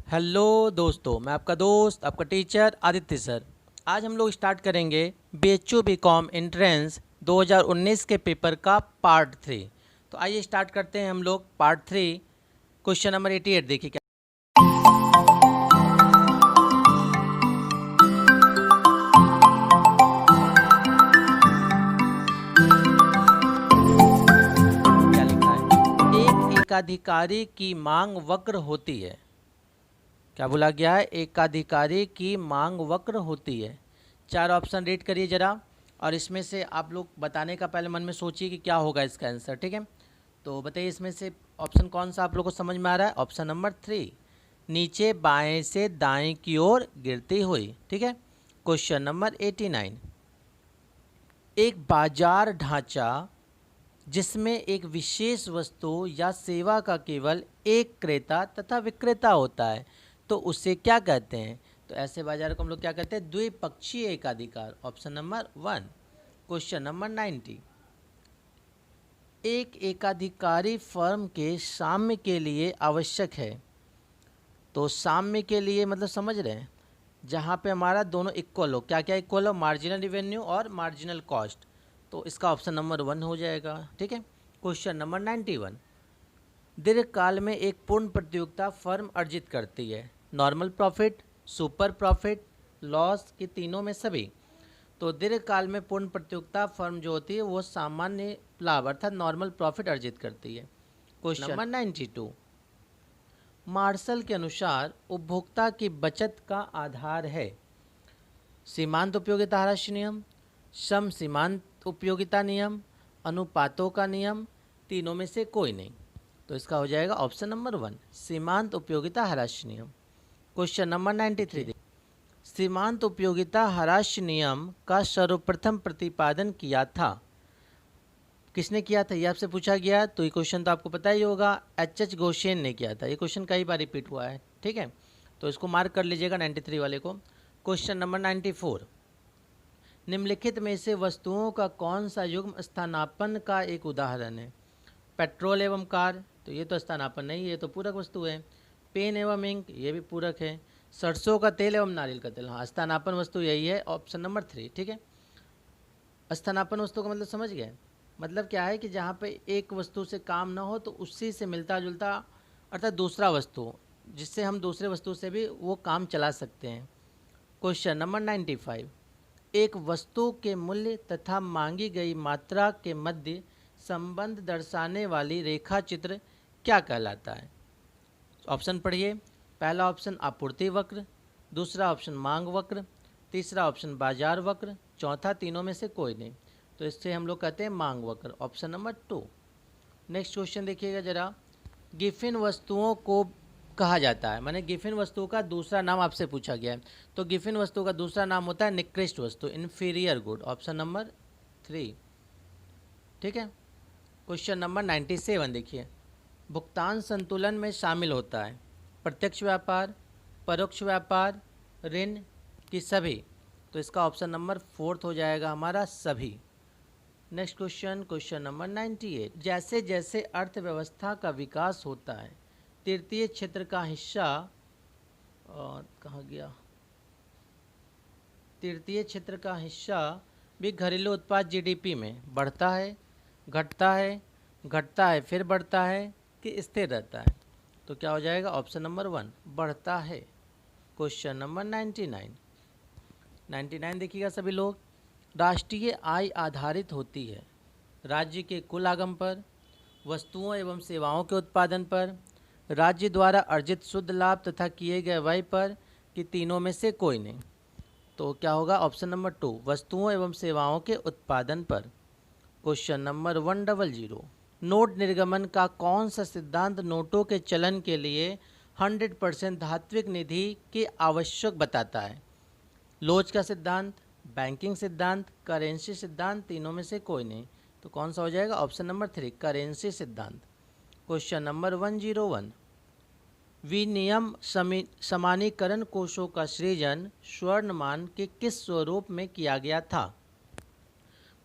Hello दोस्तों, मैं आपका दोस्त आपका टीचर आदित्य सर। आज हम लोग स्टार्ट करेंगे BHU BCom एंट्रेंस 2019 के पेपर का पार्ट 3। तो आइए स्टार्ट करते हैं हम लोग पार्ट 3। क्वेश्चन नंबर 88 देखिए क्या क्या लिखा है। एक एकाधिकारी की मांग वक्र होती है। क्या बोला गया है? एकाधिकारी की मांग वक्र होती है। चार ऑप्शन रीड करिए जरा, और इसमें से आप लोग बताने का पहले मन में सोचिए कि क्या होगा इसका आंसर। ठीक है, तो बताइए इसमें से ऑप्शन कौन सा आप लोग को समझ में आ रहा है। ऑप्शन नंबर 3, नीचे बाएं से दाएं की ओर गिरती हुई। ठीक है। क्वेश्चन नंबर 89, एक बाजार ढांचा जिसमें एक विशेष वस्तु या सेवा का केवल एक क्रेता तथा विक्रेता होता है, तो उसे क्या कहते हैं? तो ऐसे बाजार को हम लोग क्या कहते हैं? द्विपक्षीय एकाधिकार। Option number 1। क्वेश्चन नंबर 90, एक एकाधिकारी फर्म के साम्य के लिए आवश्यक है। तो साम्य के लिए मतलब समझ रहे हैं, जहाँ पे हमारा दोनों इक्वल हो। क्या क्या इक्वल हो? मार्जिनल रिवेन्यू और मार्जिनल कॉस्ट। तो इसका ऑप्शन नंबर 1 हो जाएगा। ठीक है। क्वेश्चन नंबर 91, दीर्घकाल में एक पूर्ण प्रतियोगिता फर्म अर्जित करती है। Normal profit, super profit, loss के तीनों में सभी। तो दीर्घकाल में पूर्ण प्रतियोगिता फर्म जो होती है वो सामान्य लाभ अर्थात नॉर्मल प्रॉफिट अर्जित करती है। क्वेश्चन नंबर 92, मार्शल के अनुसार उपभोक्ता की बचत का आधार है। सीमांत उपयोगिता ह्रास नियम, सम सीमांत उपयोगिता नियम, अनुपातों का नियम, तीनों में से कोई नहीं। तो इसका हो जाएगा ऑप्शन नंबर 1, सीमांत उपयोगिता ह्रास नियम। क्वेश्चन नंबर 93, सीमांत उपयोगिता ह्रास नियम का सर्वप्रथम प्रतिपादन किया था। किसने किया था? ये आपसे पूछा गया, तो ये क्वेश्चन तो आपको पता ही होगा, H गोशेन ने किया था। ये क्वेश्चन कई बार रिपीट हुआ है। ठीक है, तो इसको मार्क कर लीजिएगा 93 वाले को। क्वेश्चन नंबर 94, निम्नलिखित में से वस्तुओं का कौन सा युग्म स्थानापन्न का एक उदाहरण है? पेट्रोल एवं कार, तो ये तो स्थानापन्न नहीं, ये तो पूरक वस्तु है। पेन एवं इंक, ये भी पूरक है। सरसों का तेल एवं नारियल का तेल, हाँ स्थानापन्न वस्तु यही है, ऑप्शन नंबर 3। ठीक है, स्थानापन्न वस्तु का मतलब समझ गए? मतलब क्या है कि जहाँ पे एक वस्तु से काम ना हो तो उसी से मिलता जुलता अर्थात दूसरा वस्तु, जिससे हम दूसरे वस्तु से भी वो काम चला सकते हैं। क्वेश्चन नंबर 95, एक वस्तु के मूल्य तथा मांगी गई मात्रा के मध्य संबंध दर्शाने वाली रेखा चित्र क्या कहलाता है? ऑप्शन पढ़िए। पहला ऑप्शन आपूर्ति वक्र, दूसरा ऑप्शन मांग वक्र, तीसरा ऑप्शन बाजार वक्र, चौथा तीनों में से कोई नहीं। तो इससे हम लोग कहते हैं मांग वक्र, ऑप्शन नंबर 2। नेक्स्ट क्वेश्चन देखिएगा जरा, गिफिन वस्तुओं को कहा जाता है, माने गिफिन वस्तु का दूसरा नाम आपसे पूछा गया है। तो गिफिन वस्तु का दूसरा नाम होता है निकृष्ट वस्तु, इन्फीरियर गुड, ऑप्शन नंबर 3। ठीक है। क्वेश्चन नंबर 97 देखिए, भुगतान संतुलन में शामिल होता है प्रत्यक्ष व्यापार, परोक्ष व्यापार, ऋण की सभी। तो इसका ऑप्शन नंबर 4 हो जाएगा हमारा सभी। नेक्स्ट क्वेश्चन, क्वेश्चन नंबर 98, जैसे जैसे अर्थव्यवस्था का विकास होता है तृतीय क्षेत्र का हिस्सा, और कहाँ गया, तृतीय क्षेत्र का हिस्सा भी घरेलू उत्पाद जीडीपी में बढ़ता है, घटता है, घटता है फिर बढ़ता है कि स्थिर रहता है? तो क्या हो जाएगा? ऑप्शन नंबर 1, बढ़ता है। क्वेश्चन नंबर 99 देखिएगा सभी लोग, राष्ट्रीय आय आधारित होती है राज्य के कुल आगम पर, वस्तुओं एवं सेवाओं के उत्पादन पर, राज्य द्वारा अर्जित शुद्ध लाभ तथा किए गए व्यय पर, कि तीनों में से कोई नहीं? तो क्या होगा? ऑप्शन नंबर 2, वस्तुओं एवं सेवाओं के उत्पादन पर। क्वेश्चन नंबर 100, नोट निर्गमन का कौन सा सिद्धांत नोटों के चलन के लिए 100% धात्विक निधि के आवश्यक बताता है? लोच का सिद्धांत, बैंकिंग सिद्धांत, करेंसी सिद्धांत, तीनों में से कोई नहीं। तो कौन सा हो जाएगा? ऑप्शन नंबर 3, करेंसी सिद्धांत। क्वेश्चन नंबर 101, विनियम समानीकरण कोषों का सृजन स्वर्णमान के किस स्वरूप में किया गया था?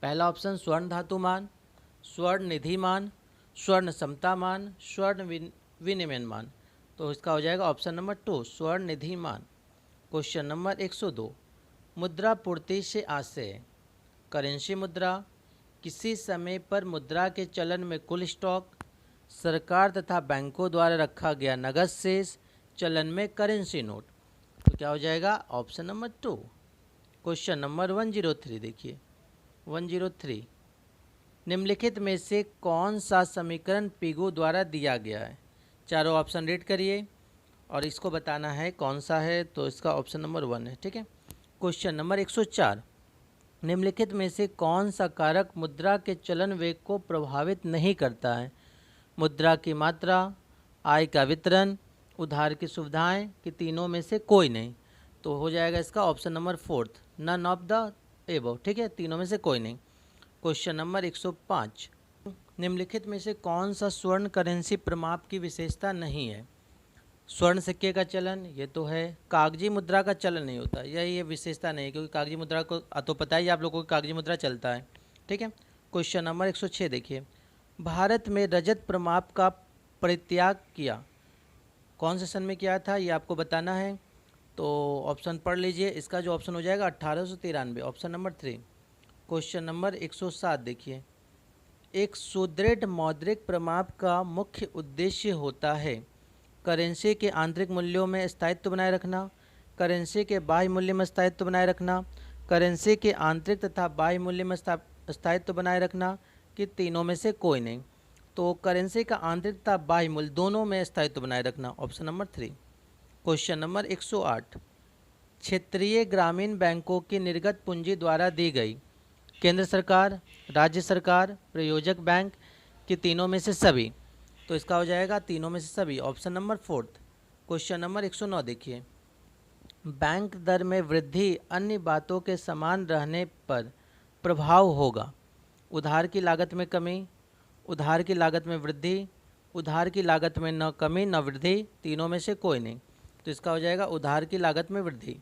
पहला ऑप्शन स्वर्ण धातुमान, स्वर्ण निधिमान, स्वर्ण समतामान, स्वर्ण विनिमयमान। तो इसका हो जाएगा ऑप्शन नंबर 2 स्वर्ण निधि मान। क्वेश्चन नंबर 102 मुद्रा पूर्ति से आशय करेंसी मुद्रा, किसी समय पर मुद्रा के चलन में कुल स्टॉक, सरकार तथा बैंकों द्वारा रखा गया नगद शेष, चलन में करेंसी नोट। तो क्या हो जाएगा ऑप्शन नंबर 2। क्वेश्चन नंबर 103 देखिए 103 निम्नलिखित में से कौन सा समीकरण पिगू द्वारा दिया गया है। चारों ऑप्शन रीड करिए और इसको बताना है कौन सा है, तो इसका ऑप्शन नंबर 1 है। ठीक है। क्वेश्चन नंबर 104 निम्नलिखित में से कौन सा कारक मुद्रा के चलन वेग को प्रभावित नहीं करता है। मुद्रा की मात्रा, आय का वितरण, उधार की सुविधाएं, कि तीनों में से कोई नहीं। तो हो जाएगा इसका option number 4 none of the above. ठीक है, तीनों में से कोई नहीं। क्वेश्चन नंबर 105 निम्नलिखित में से कौन सा स्वर्ण करेंसी प्रमाप की विशेषता नहीं है। स्वर्ण सिक्के का चलन ये तो है, कागजी मुद्रा का चलन नहीं होता, ये विशेषता नहीं है, क्योंकि कागजी मुद्रा को तो पता ही आप लोगों को कागजी मुद्रा चलता है। ठीक है। क्वेश्चन नंबर 106 देखिए भारत में रजत प्रमाप का परित्याग किया कौन से सन में किया था, ये आपको बताना है। तो ऑप्शन पढ़ लीजिए, इसका जो ऑप्शन हो जाएगा 1893, ऑप्शन नंबर 3। क्वेश्चन नंबर 107 देखिए एक सुदृढ़ मौद्रिक प्रमाप का मुख्य उद्देश्य होता है करेंसी के आंतरिक मूल्यों में स्थायित्व बनाए रखना, करेंसी के बाह्य मूल्य में स्थायित्व बनाए रखना, करेंसी के आंतरिक तथा बाह्य मूल्य में स्थायित्व बनाए रखना, कि तीनों में से कोई नहीं। तो करेंसी का आंतरिक तथा बाह्य मूल्य दोनों में स्थायित्व बनाए रखना, ऑप्शन नंबर 3। क्वेश्चन नंबर 108 क्षेत्रीय ग्रामीण बैंकों की निर्गत पूंजी द्वारा दी गई केंद्र सरकार, राज्य सरकार, प्रायोजक बैंक, कि तीनों में से सभी। तो इसका हो जाएगा तीनों में से सभी, ऑप्शन नंबर 4। क्वेश्चन नंबर 109 देखिए बैंक दर में वृद्धि अन्य बातों के समान रहने पर प्रभाव होगा। उधार की लागत में कमी, उधार की लागत में वृद्धि, उधार की लागत में न कमी न वृद्धि, तीनों में से कोई नहीं। तो इसका हो जाएगा उधार की लागत में वृद्धि।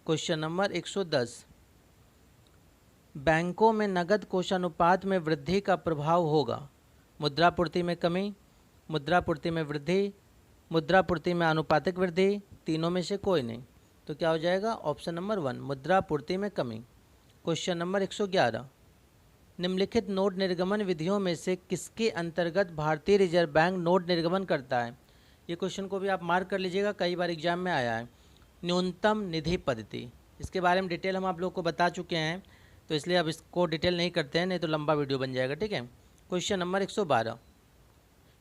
क्वेश्चन नंबर 110 बैंकों में नगद कोषानुपात में वृद्धि का प्रभाव होगा। मुद्रापूर्ति में कमी, मुद्रापूर्ति में वृद्धि, मुद्रापूर्ति में आनुपातिक वृद्धि, तीनों में से कोई नहीं। तो क्या हो जाएगा ऑप्शन नंबर 1 मुद्रापूर्ति में कमी। क्वेश्चन नंबर 111 निम्नलिखित नोट निर्गमन विधियों में से किसके अंतर्गत भारतीय रिजर्व बैंक नोट निर्गमन करता है। ये क्वेश्चन को भी आप मार्क कर लीजिएगा, कई बार एग्जाम में आया है। न्यूनतम निधि पद्धति, इसके बारे में डिटेल हम आप लोग को बता चुके हैं, तो इसलिए अब इसको डिटेल नहीं करते हैं, नहीं तो लंबा वीडियो बन जाएगा। ठीक है। क्वेश्चन नंबर 112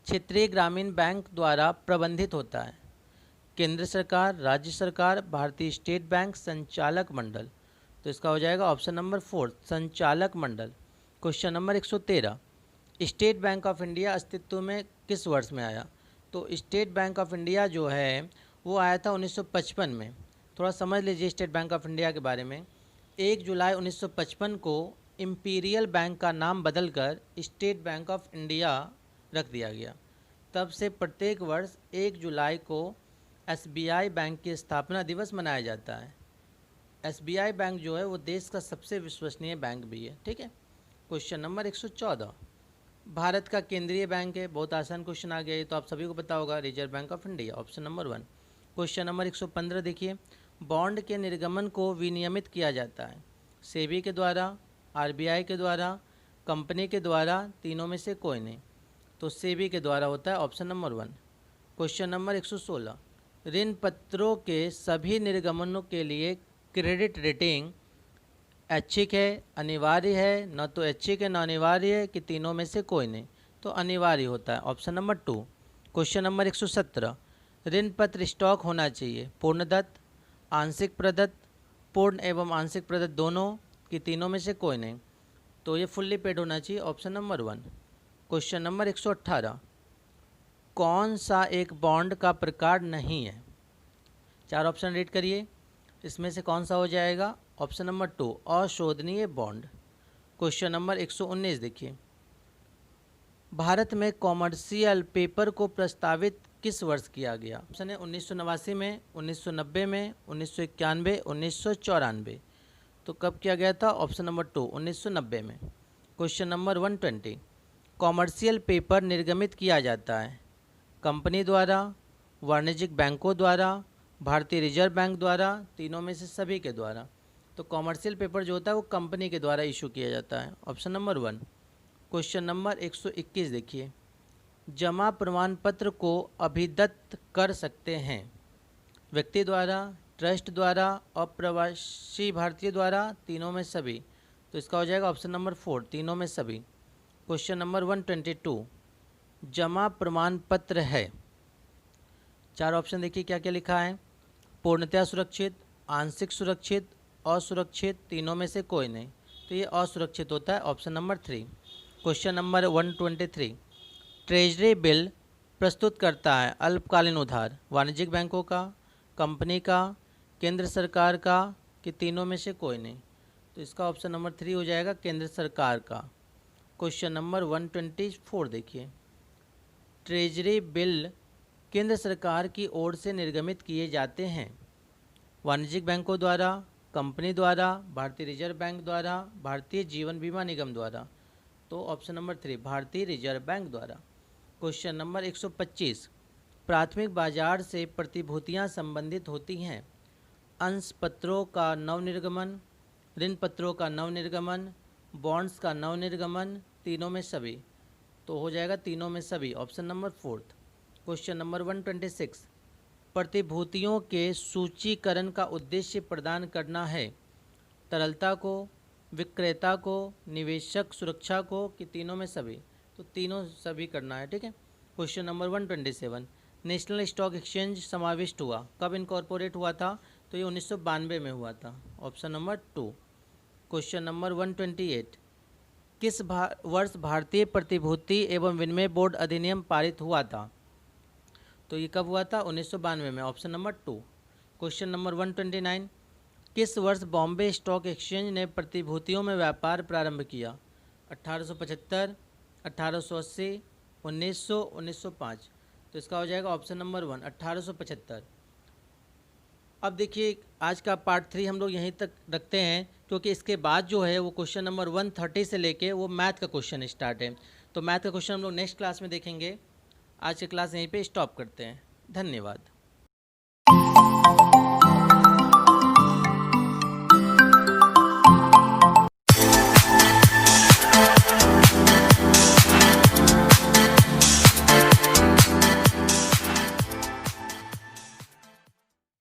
क्षेत्रीय ग्रामीण बैंक द्वारा प्रबंधित होता है केंद्र सरकार, राज्य सरकार, भारतीय स्टेट बैंक, संचालक मंडल। तो इसका हो जाएगा ऑप्शन नंबर 4 संचालक मंडल। Question number 113 State Bank of India अस्तित्व में किस वर्ष में आया। तो स्टेट बैंक ऑफ इंडिया जो है वो आया था 1955 में। थोड़ा समझ लीजिए स्टेट बैंक ऑफ इंडिया के बारे में। 1 जुलाई 1955 को इम्पीरियल बैंक का नाम बदलकर स्टेट बैंक ऑफ इंडिया रख दिया गया। तब से प्रत्येक वर्ष 1 जुलाई को SBI बैंक की स्थापना दिवस मनाया जाता है। SBI बैंक जो है वो देश का सबसे विश्वसनीय बैंक भी है। ठीक है। क्वेश्चन नंबर 114 भारत का केंद्रीय बैंक है, बहुत आसान क्वेश्चन आ गया, ये तो आप सभी को पता होगा, reserve bank of India, option number 1। Question number 115 देखिए बॉन्ड के निर्गमन को विनियमित किया जाता है सेबी के द्वारा, RBI के द्वारा, कंपनी के द्वारा, तीनों में से कोई नहीं। तो सेबी के द्वारा होता है, ऑप्शन नंबर 1। क्वेश्चन नंबर 116 ऋण पत्रों के सभी निर्गमनों के लिए क्रेडिट रेटिंग ऐच्छिक है, अनिवार्य है, न तो ऐच्छिक है न अनिवार्य है, कि तीनों में से कोई नहीं। तो अनिवार्य होता है, ऑप्शन नंबर 2। क्वेश्चन नंबर 117 ऋण पत्र स्टॉक होना चाहिए पूर्णदत्त, आंशिक प्रदत्त, पूर्ण एवं आंशिक प्रदत्त दोनों, कि तीनों में से कोई नहीं। तो ये फुल्ली पेड होना चाहिए, ऑप्शन नंबर 1। क्वेश्चन नंबर 118 कौन सा एक बॉन्ड का प्रकार नहीं है। 4 ऑप्शन रीड करिए, इसमें से कौन सा हो जाएगा, ऑप्शन नंबर 2 अशोधनीय बॉन्ड। क्वेश्चन नंबर 119 देखिए भारत में कॉमर्शियल पेपर को प्रस्तावित किस वर्ष किया गया। ऑप्शन है 1989 में, 1990 में, 1991, 1994। तो कब किया गया था, ऑप्शन नंबर 2 1990 में। क्वेश्चन नंबर 120 कॉमर्शियल पेपर निर्गमित किया जाता है कंपनी द्वारा, वाणिज्यिक बैंकों द्वारा, भारतीय रिजर्व बैंक द्वारा, तीनों में से सभी के द्वारा। तो कॉमर्शियल पेपर जो होता है वो कंपनी के द्वारा इशू किया जाता है, ऑप्शन नंबर 1। क्वेश्चन नंबर 121 देखिए, जमा प्रमाण पत्र को अभिदत्त कर सकते हैं व्यक्ति द्वारा, ट्रस्ट द्वारा, अप्रवासी भारतीय द्वारा, तीनों में सभी। तो इसका हो जाएगा ऑप्शन नंबर 4, तीनों में सभी। क्वेश्चन नंबर 122, जमा प्रमाण पत्र है, 4 ऑप्शन देखिए क्या क्या लिखा है। पूर्णतया सुरक्षित, आंशिक सुरक्षित, असुरक्षित, तीनों में से कोई नहीं। तो ये असुरक्षित होता है, option number 3। Question number 123, treasury bill प्रस्तुत करता है अल्पकालीन उधार वाणिज्यिक बैंकों का, कंपनी का, केंद्र सरकार का, कि तीनों में से कोई नहीं। तो इसका ऑप्शन नंबर 3 हो जाएगा, केंद्र सरकार का। क्वेश्चन नंबर 124 देखिए, ट्रेजरी बिल केंद्र सरकार की ओर से निर्गमित किए जाते हैं वाणिज्यिक बैंकों द्वारा, कंपनी द्वारा, भारतीय रिजर्व बैंक द्वारा, भारतीय जीवन बीमा निगम द्वारा। तो ऑप्शन नंबर 3, भारतीय रिजर्व बैंक द्वारा। क्वेश्चन नंबर 125, प्राथमिक बाजार से प्रतिभूतियां संबंधित होती हैं अंश पत्रों का नवनिर्गमन, ऋण पत्रों का नवनिर्गमन, बॉन्ड्स का नवनिर्गमन, तीनों में सभी। तो हो जाएगा तीनों में सभी, ऑप्शन नंबर 4। क्वेश्चन नंबर 126, प्रतिभूतियों के सूचीकरण का उद्देश्य प्रदान करना है तरलता को, विक्रेता को, निवेशक सुरक्षा को, कि तीनों में सभी। तो तीनों सभी करना है, ठीक है। Question number 127, national stock exchange समाविष्ट हुआ, कब इनकॉर्पोरेट हुआ था? तो ये 1992 में हुआ था, ऑप्शन नंबर 2। क्वेश्चन नंबर 128, किस वर्ष भारतीय प्रतिभूति एवं विनिमय बोर्ड अधिनियम पारित हुआ था? तो ये कब हुआ था? 1992 में, ऑप्शन नंबर 2। क्वेश्चन नंबर 129, किस वर्ष बॉम्बे स्टॉक एक्सचेंज ने प्रतिभूतियों में व्यापार प्रारंभ किया? 1875, 1880, 1900, 1905। तो इसका हो जाएगा ऑप्शन नंबर 1, 1875। अब देखिए आज का पार्ट 3 हम लोग यहीं तक रखते हैं, क्योंकि इसके बाद जो है वो क्वेश्चन नंबर 130 से लेके वो मैथ का क्वेश्चन स्टार्ट है। तो मैथ का क्वेश्चन हम लोग नेक्स्ट क्लास में देखेंगे। आज की क्लास यहीं पे स्टॉप करते हैं। धन्यवाद।